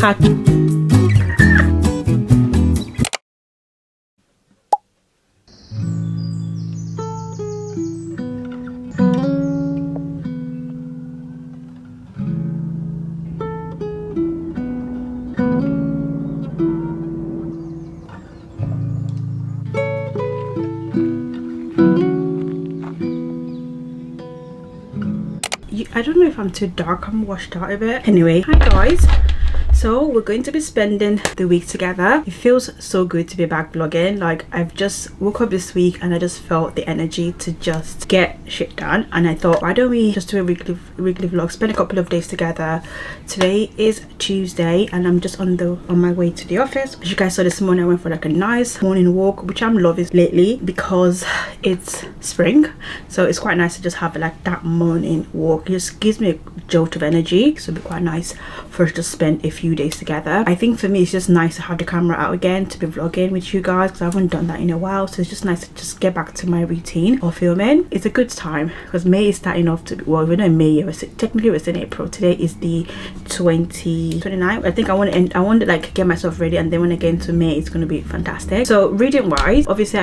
cat. I don't know if I'm too dark, I'm washed out a bit. Anyway, hi guys. So we're going to be spending the week together. It feels so good to be back vlogging. Like, I've just woke up this week and I just felt the energy to just get shit done, and I thought, why don't we just do a weekly vlog, spend a couple of days together. Today is Tuesday and I'm just on my way to the office. As you guys saw this morning, I went for like a nice morning walk, which I'm loving lately because it's spring, so it's quite nice to just have like that morning walk. It just gives me a jolt of energy, so it'll be quite nice for us to spend a few days together. I think for me it's just nice to have the camera out again, to be vlogging with you guys, because I haven't done that in a while. So it's just nice to just get back to my routine of filming. It's a good time because May is starting off to be, well, we're not in May yet, technically it's in April. Today is the 29th. I think I want to like get myself ready, and then when I get into May it's going to be fantastic. So reading wise, obviously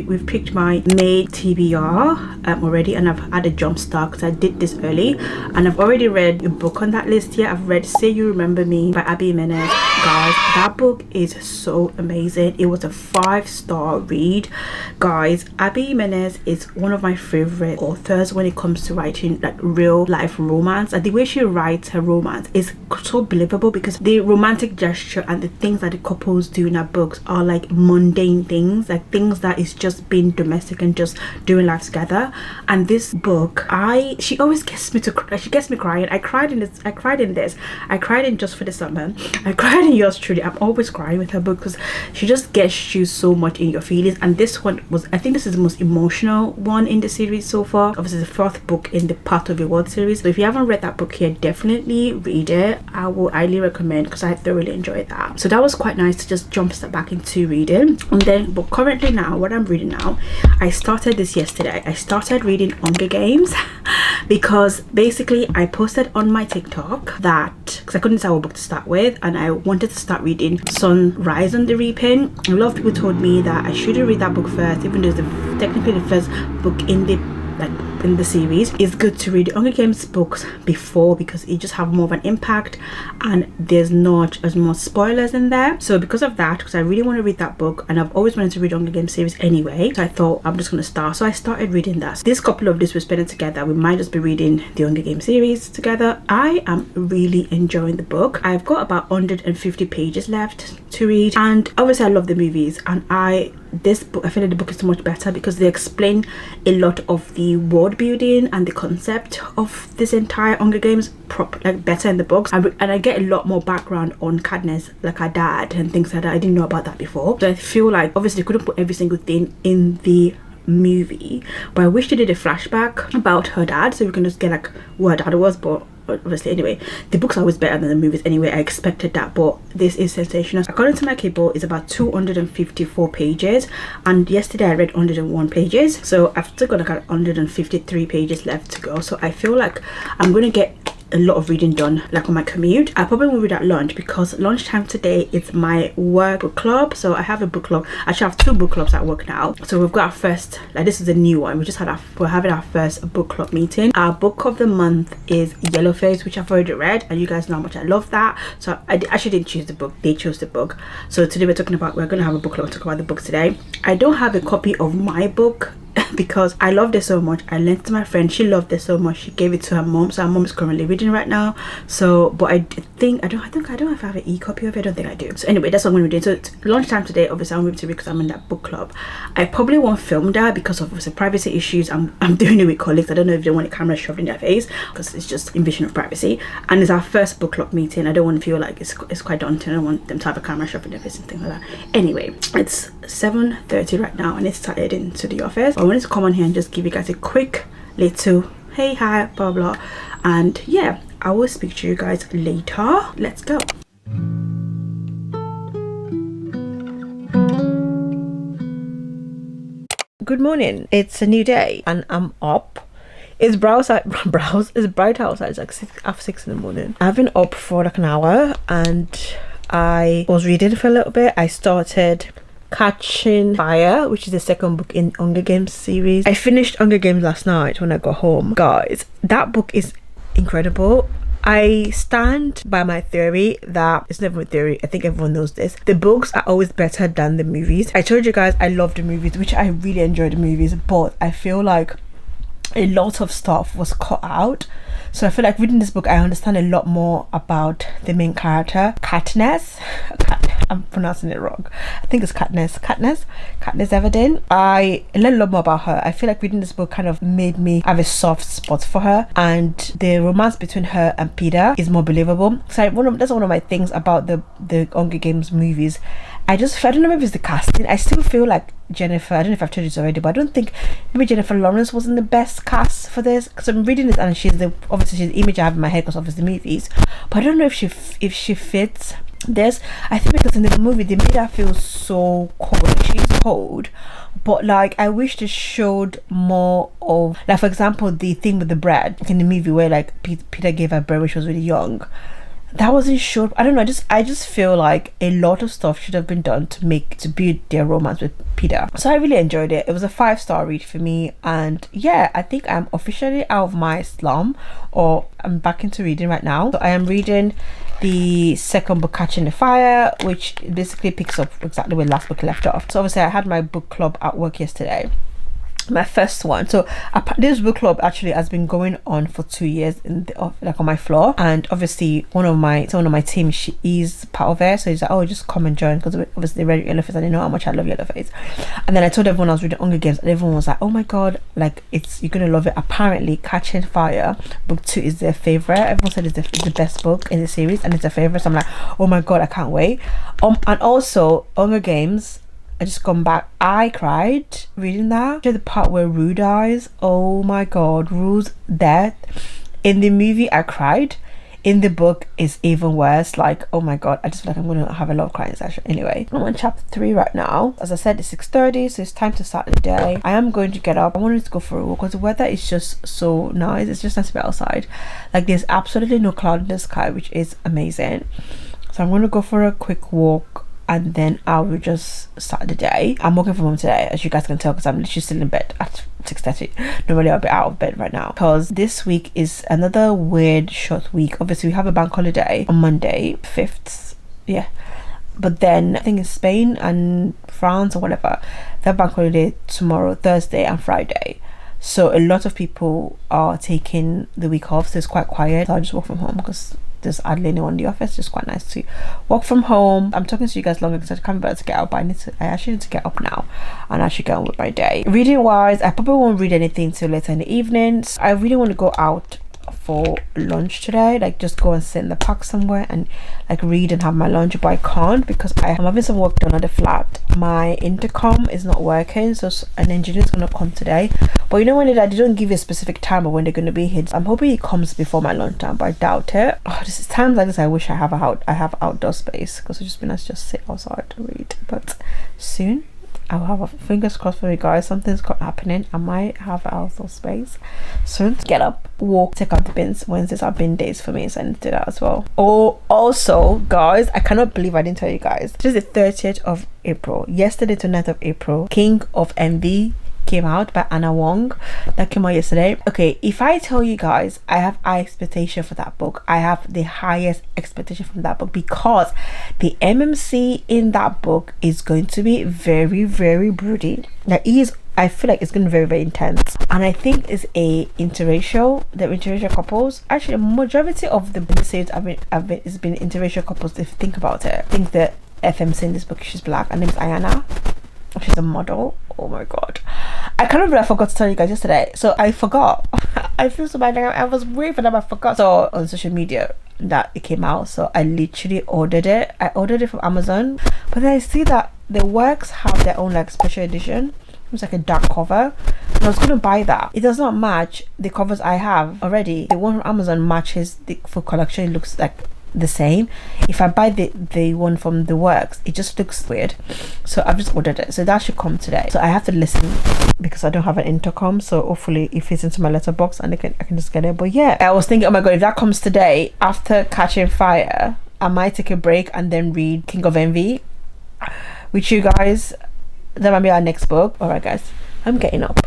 we've picked my May TBR already, and I've had a jump start because I did this early, and I've already read a book on that list here. I've read Say You Remember Me by Abby Jimenez. Guys, that book is so amazing. It was a 5-star read. Guys, Abby Jimenez is one of my favorite authors when it comes to writing like real life romance, and the way she writes her romance is so believable, because the romantic gesture and the things that the couples do in her books are like mundane things, like things that is just being domestic and just doing life together. And this book, she always gets me to cry. She gets me crying. I cried in Just for the Summer. I cried in Yours Truly. I'm always crying with her book because she just gets you so much in your feelings. And this one was, I think this is the most emotional one in the series so far. Obviously the 4th book in the Part of Your World series. So if you haven't read that book yet, definitely read it. I will highly recommend, because I thoroughly enjoyed that. So that was quite nice to just jump step back into reading. And then, but currently now, what I'm reading now, I started this yesterday. I started reading Hunger Games because basically I posted on my TikTok that, because I couldn't decide what book to start with, and I wanted to start reading Sunrise on the Reaping. A lot of people told me that I shouldn't read that book first, even though it's technically the first book in the series. It's good to read the Hunger Games books before, because it just have more of an impact and there's not as much spoilers in there. So because of that, because I really want to read that book, and I've always wanted to read the Hunger Games series anyway, so I thought I'm just going to start. So I started reading that. This couple of days we're spending together, we might just be reading the Hunger Games series together. I am really enjoying the book. I've got about 150 pages left to read, and obviously I love the movies, and this book, I feel like the book is so much better because they explain a lot of the world building and the concept of this entire Hunger Games better in the books, and I get a lot more background on Katniss, like her dad and things like that. I didn't know about that before. So I feel like obviously they couldn't put every single thing in the movie, but I wish they did a flashback about her dad so we can just get like who her dad was. But obviously, anyway, the books are always better than the movies anyway. I expected that, but this is sensational. According to my cable, it's about 254 pages, and yesterday I read 101 pages, so I've still got like 153 pages left to go. So I feel like I'm gonna get a lot of reading done like on my commute. I probably won't read at lunch because lunchtime today is my work book club. So I have a book club. Actually I have 2 book clubs at work now. So we've got our first, like this is a new one, we're having our first book club meeting. Our book of the month is Yellowface, which I've already read, and you guys know how much I love that. So I actually didn't choose the book, they chose the book. So today we're gonna have a book club, talk about the book today. I don't have a copy of my book because I loved it so much. I lent it to my friend, she loved it so much, she gave it to her mom, so her mom is currently reading right now. So but I don't know if I have an e-copy of it. I don't think I do. So anyway, that's what I'm gonna be doing. So it's lunchtime today, obviously I'm going to read because I'm in that book club. I probably won't film that because of obviously privacy issues. I'm doing it with colleagues. I don't know if they want a camera shoved in their face because it's just invasion of privacy, and it's our first book club meeting. I don't want to feel like it's quite daunting. I don't want them to have a camera shoved in their face and things like that. Anyway, it's 7:30 right now and it's started into the office. I wanted to come on here and just give you guys a quick little hey, hi, blah blah, and yeah, I will speak to you guys later. Let's go. Good morning, it's a new day and I'm up. It's it's bright outside. It's like 6 in the morning. I've been up for like an hour and I was reading for a little bit. I started Catching Fire, which is the second book in Hunger Games series. I finished Hunger Games last night when I got home. Guys, that book is incredible. I stand by my theory that it's never a theory. I think everyone knows this. The books are always better than the movies. I told you guys I love the movies, which I really enjoy the movies, but I feel like a lot of stuff was cut out. So I feel like reading this book, I understand a lot more about the main character, Katniss. I'm pronouncing it wrong. I think it's Katniss Everdeen. I learned a lot more about her. I feel like reading this book kind of made me have a soft spot for her, and the romance between her and Peter is more believable. So that's one of my things about the Hunger Games movies. I don't know if it's the casting. I still feel like Jennifer, I don't know if I've told you this already, but I don't think maybe Jennifer Lawrence wasn't the best cast for this, because I'm reading this and obviously she's the image I have in my head because obviously movies, but I don't know if she fits this. I think because in the movie they made her feel so cold. Like, she's cold, but like I wish they showed more of, like, for example, the thing with the bread in the movie where like Peter gave her bread when she was really young. That wasn't sure. I don't know. I just feel like a lot of stuff should have been done to build their romance with Peter. So I really enjoyed it. It was a 5-star read for me, and yeah, I think I'm officially out of my slum, or I'm back into reading right now. So I am reading the second book, Catching the Fire, which basically picks up exactly where last book left off. So obviously I had my book club at work yesterday, my first one. So this book club actually has been going on for 2 years like on my floor, and obviously one of my team, she is part of it, so he's like, oh, just come and join, because obviously they read Yellowface and they know how much I love Yellowface. And then I told everyone I was reading Hunger Games, and everyone was like, oh my god, like you're gonna love it. Apparently Catching Fire book 2 is their favorite. Everyone said it's the best book in the series and it's their favorite, so I'm like, oh my god, I can't wait. And also Hunger Games, I just come back, I cried reading that. The part where Rue dies, oh my god, Rue's death. In the movie I cried, in the book is even worse. Like, oh my god, I just feel like I'm gonna have a lot of crying session. Anyway, I'm on chapter 3 right now. As I said, it's 6:30, so it's time to start the day. I am going to get up. I wanted to go for a walk because the weather is just so nice. It's just nice to be outside. Like, there's absolutely no cloud in the sky, which is amazing. So I'm gonna go for a quick walk, and then I will just start the day. I'm working from home today, as you guys can tell, because I'm literally still in bed at 6:30. Normally I'll be out of bed right now, because this week is another weird short week. Obviously we have a bank holiday on Monday 5th, yeah, but then I think in Spain and France or whatever, they have bank holiday tomorrow, Thursday and Friday. So a lot of people are taking the week off, so it's quite quiet. So I'll just work from home because there's hardly anyone in the office. It's just quite nice to work from home. I'm talking to you guys longer because I can't be able to get up, but I actually need to get up now and actually get on with my day. Reading wise, I probably won't read anything till later in the evenings. I really want to go out for lunch today, like just go and sit in the park somewhere and like read and have my lunch, but I can't because I'm having some work done at the flat. My intercom is not working, so an engineer's gonna come today, but you know when they don't give you a specific time of when they're gonna be here. I'm hoping he comes before my lunch time, but I doubt it. This is times like this I wish I have outdoor space, because it's just been nice to just sit outside to read. But soon I'll have a fingers crossed for you guys, something's got happening. I might have outdoor space soon. Get up, walk, take out the bins. Wednesdays are bin days for me, so I need to do that as well. Oh, also guys, I cannot believe I didn't tell you guys, this is the 30th of April. Yesterday to 9th of April, King of Envy came out by Anna Wong. That came out yesterday. Okay, if I tell you guys I have high expectation for that book, I have the highest expectation from that book, because the MMC in that book is going to be very, very broody. Like, I feel like it's going to be very, very intense, and I think it's the interracial couples. Actually, a majority of the series it's been interracial couples. If you think about it, I think the FMC in this book, she's black. Her name's Ayana. She's a model. Oh my god, I can't believe I forgot to tell you guys yesterday. So I forgot. I feel so bad. I was waiting for them. I forgot. So on social media that it came out, so I literally ordered it. I ordered it from Amazon, but then I see that the works have their own like special edition. It's like a dark cover, and I was gonna buy that. It does not match the covers I have already. The one from Amazon matches the full collection. It looks like the same. If I buy the one from the works, it just looks weird, so I've just ordered it. So that should come today. So I have to listen because I don't have an intercom, so hopefully it fits into my letterbox and I can just get it. But yeah, I was thinking, oh my god, if that comes today after Catching Fire, I might take a break and then read King of Envy with you guys. That might be our next book. All right guys, I'm getting up.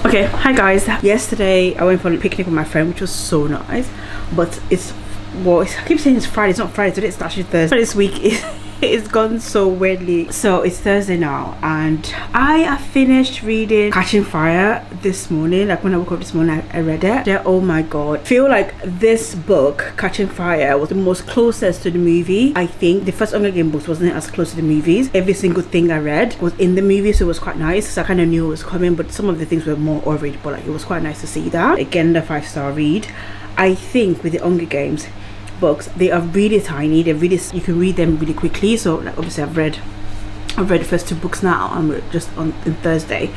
Okay, hi guys. Yesterday I went for a picnic with my friend, which was so nice, but I keep saying it's Friday. It's not Friday today, it's actually Thursday. This week it's gone so weirdly. So it's Thursday now, and I have finished reading Catching Fire this morning. Like when I woke up this morning, I read it. Yeah, oh my god, I feel like this book, Catching Fire, was the most closest to the movie. I think the first Hunger Games books wasn't as close to the movies. Every single thing I read was in the movie, so it was quite nice. So I kind of knew it was coming, but some of the things were more overrated, but like it was quite nice to see that. Again, the 5-star read. I think with the Hunger Games books, they are really tiny, they're really, you can read them really quickly. So like obviously I've read the first 2 books now, and we're just on Thursday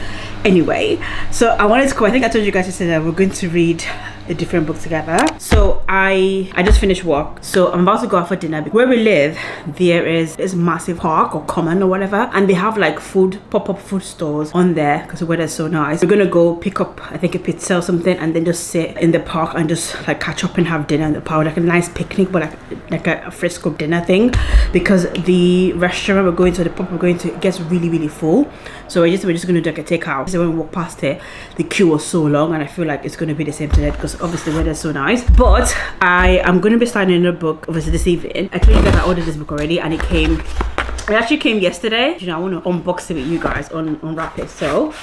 anyway. So I wanted to go, I think I told you guys yesterday that we're going to read a different book together. So I just finished work, so I'm about to go out for dinner. Where we live, there is this massive park or common or whatever, and they have like food, pop-up food stores on there because the weather's so nice. We're gonna go pick up, I think, a pizza or something, and then just sit in the park and just like catch up and have dinner in the park, like a nice picnic, but like a fresco dinner thing, because the restaurant we're going to, the pub we're going to, it gets really full. So we're just gonna do like a takeout. So when we walk past it, the queue was so long, and I feel like it's gonna be the same today because obviously the weather's so nice. But I am gonna be starting a book obviously this evening. I told you guys I ordered this book already, and it actually came yesterday. You know, I want to unbox it with you guys, unwrap it. So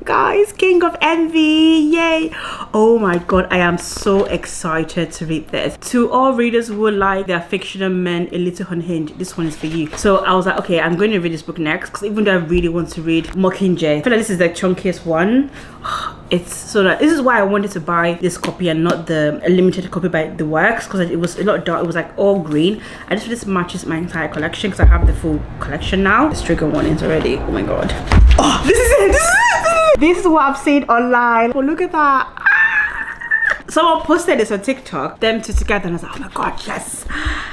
guys, King of Envy, yay! Oh my god, I am so excited to read this. To all readers who like their fictional men a little unhinged, this one is for you. So I was like, okay, I'm going to read this book next, because even though I really want to read Mockingjay, I feel like this is the chunkiest one. It's so that this is why I wanted to buy this copy and not the limited copy by the works, because it was a lot dark. It was like all green. I just feel this matches my entire collection because I have the full collection now. This trigger warnings already. Oh my god. Oh, this is it. This is what I've seen online. Oh, look at that. Someone posted this on TikTok, them two together, and I was like, oh my god, yes.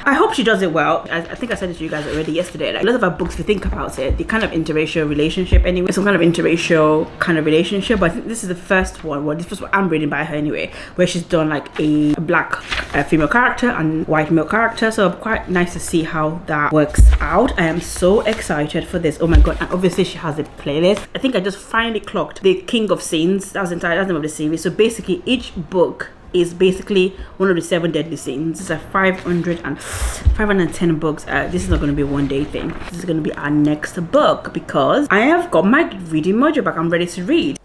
I hope she does it well. I think I said it to you guys already yesterday. Like a lot of our books, if you think about it, the kind of interracial relationship anyway, some kind of interracial kind of relationship. But I think this is the first one, well, this was what I'm reading by her anyway, where she's done like a black female character and white male character. So quite nice to see how that works out. I am so excited for this. Oh my god. And obviously she has a playlist. I think I just finally clocked the King of Sins. That's the name of the series. So basically each book is basically one of the 7 deadly sins. It's a 510 books. This is not going to be a one-day thing. This is going to be our next book because I have got my reading mojo back. I'm ready to read.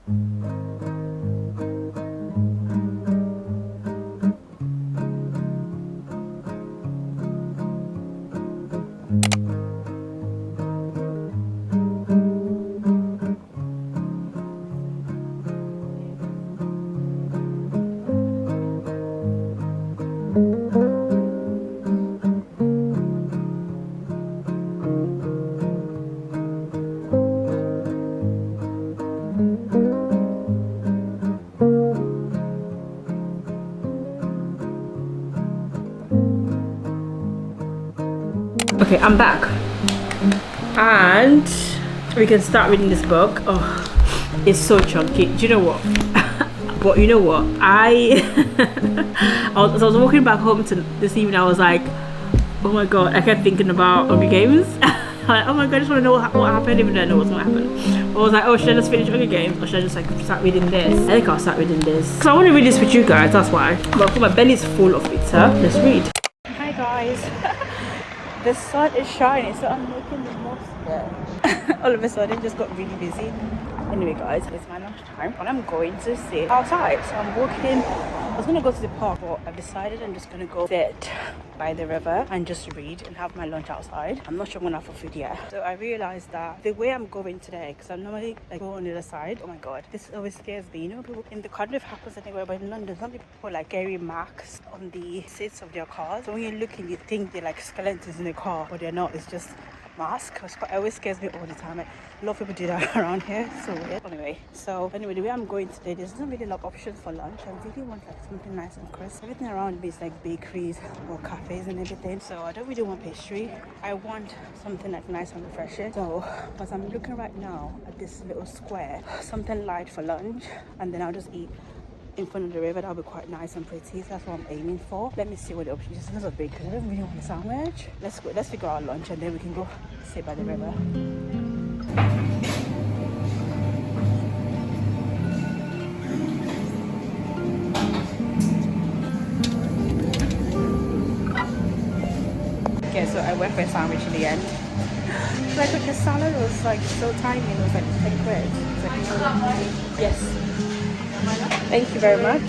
Okay, I'm back and we can start reading this book. Oh, it's so chunky. Do you know what? But you know what? I was walking back home to this evening. I was like, oh my god, I kept thinking about Hunger Games. Like, oh my god, I just want to know what happened, even though I know what's going to happen. I was like, oh, should I just finish Hunger Games or should I just like start reading this? I think I'll start reading this because I want to read this with you guys, that's why. But my belly's full of pizza. Let's read. Hi guys. The sun is shining, so I'm making the most of it. All of a sudden just got really busy. Anyway guys, it's my lunch time and I'm going to sit outside. So I'm walking. I was gonna go to the park, but I've decided I'm just gonna go sit by the river and just read and have my lunch outside. I'm not sure I'm gonna have for food yet. So I realized that the way I'm going today, because I normally like go on the other side. Oh my god, this always scares me. You know, people in the country, it happens anywhere, but in London, some people put like scary marks on the seats of their cars. So when you're looking, you think they're like skeletons in the car, but they're not. It's just mask. It always scares me all the time. Like, a lot of people do that around here. So weird. Anyway, the way I'm going today, there's not really a lot of options for lunch. I really want like something nice and crisp. Everything around me is like bakeries or cafes and everything. So I don't really want pastry. I want something like nice and refreshing. So as I'm looking right now at this little square, something light for lunch, and then I'll just eat in front of the river. That'll be quite nice and pretty. So that's what I'm aiming for. Let me see what the options is. There's a bakery. I don't really want a sandwich. Let's go. Let's figure out lunch and then we can go sit by the river. Okay, so I went for a sandwich in the end. Like the salad was like so tiny and it was like 10 quid. It's like, yes. Thank you very much.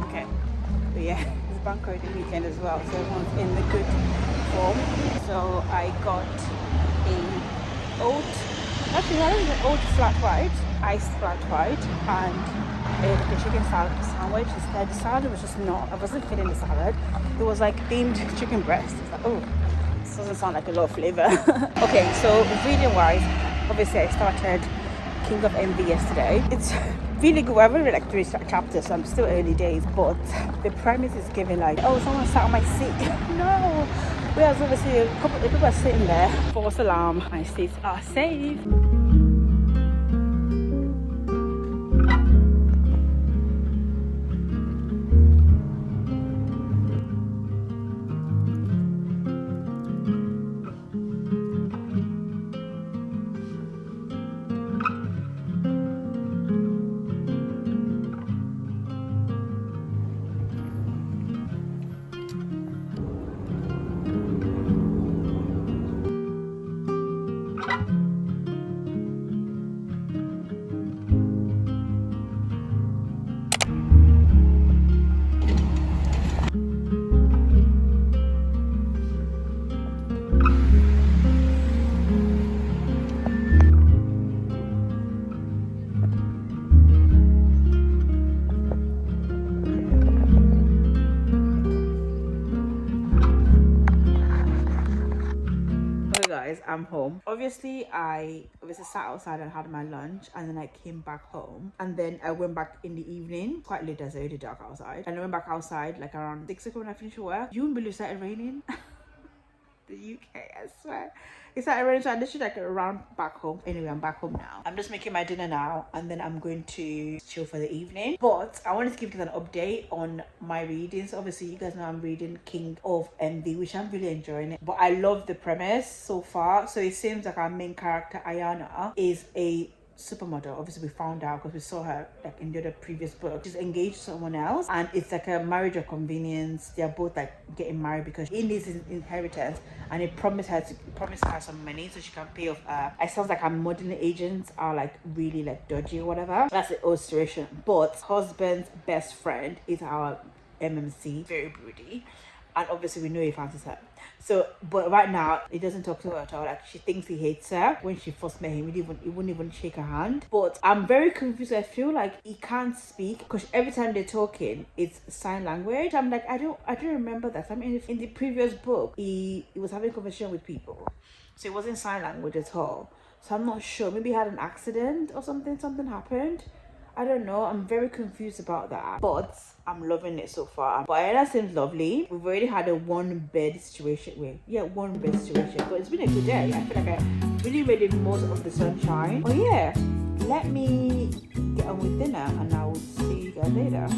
Okay, but yeah, it's bank holiday weekend as well, so everyone's in the good form. So I got I think an oat flat white, iced flat white, and a chicken salad sandwich. Instead, the salad was just not, I wasn't feeling the salad. It was like themed chicken breast. It's like, oh, this doesn't sound like a lot of flavor. Okay, so reading wise, obviously I started King of Envy yesterday. It's really good. I've only read like 3 chapters, so I'm still early days, but the premise is giving like, oh, someone sat on my seat. No. Whereas obviously a couple of people are sitting there. False alarm, my seats are safe. Guys, I'm home. Obviously I sat outside and had my lunch, and then I came back home, and then I went back in the evening, quite late as it's already dark outside, and I went back outside like around 6 o'clock when I finished work. You wouldn't believe it started raining. The UK, I swear. It started raining, so I literally like around back home. Anyway, I'm back home now. I'm just making my dinner now, and then I'm going to chill for the evening. But I wanted to give you guys an update on my readings. Obviously, you guys know I'm reading King of Envy, which I'm really enjoying it. But I love the premise so far. So it seems like our main character, Ayana, is a supermodel. Obviously we found out because we saw her like in the other previous book. She's engaged to someone else, and it's like a marriage of convenience. They're both like getting married because he needs his inheritance, and he promised her some money so she can pay off. It sounds like our modeling agents are like really like dodgy or whatever. That's the old situation. But husband's best friend is our MMC, very broody, and obviously we know he fancies her. So, but right now, he doesn't talk to her at all. Like, she thinks he hates her. When she first met him, he wouldn't even shake her hand. But I'm very confused. I feel like he can't speak because every time they're talking, it's sign language. I'm like, I don't remember that. I mean, in the previous book, he was having a conversation with people, so it wasn't sign language at all. So I'm not sure. Maybe he had an accident or something. Something happened. I don't know. I'm very confused about that. But I'm loving it so far. But Ayana seems lovely. We've already had a one bed situation. One bed situation. But it's been a good day. I feel like I really made the most of the sunshine. Oh yeah. let me get on with dinner and I will see you guys later.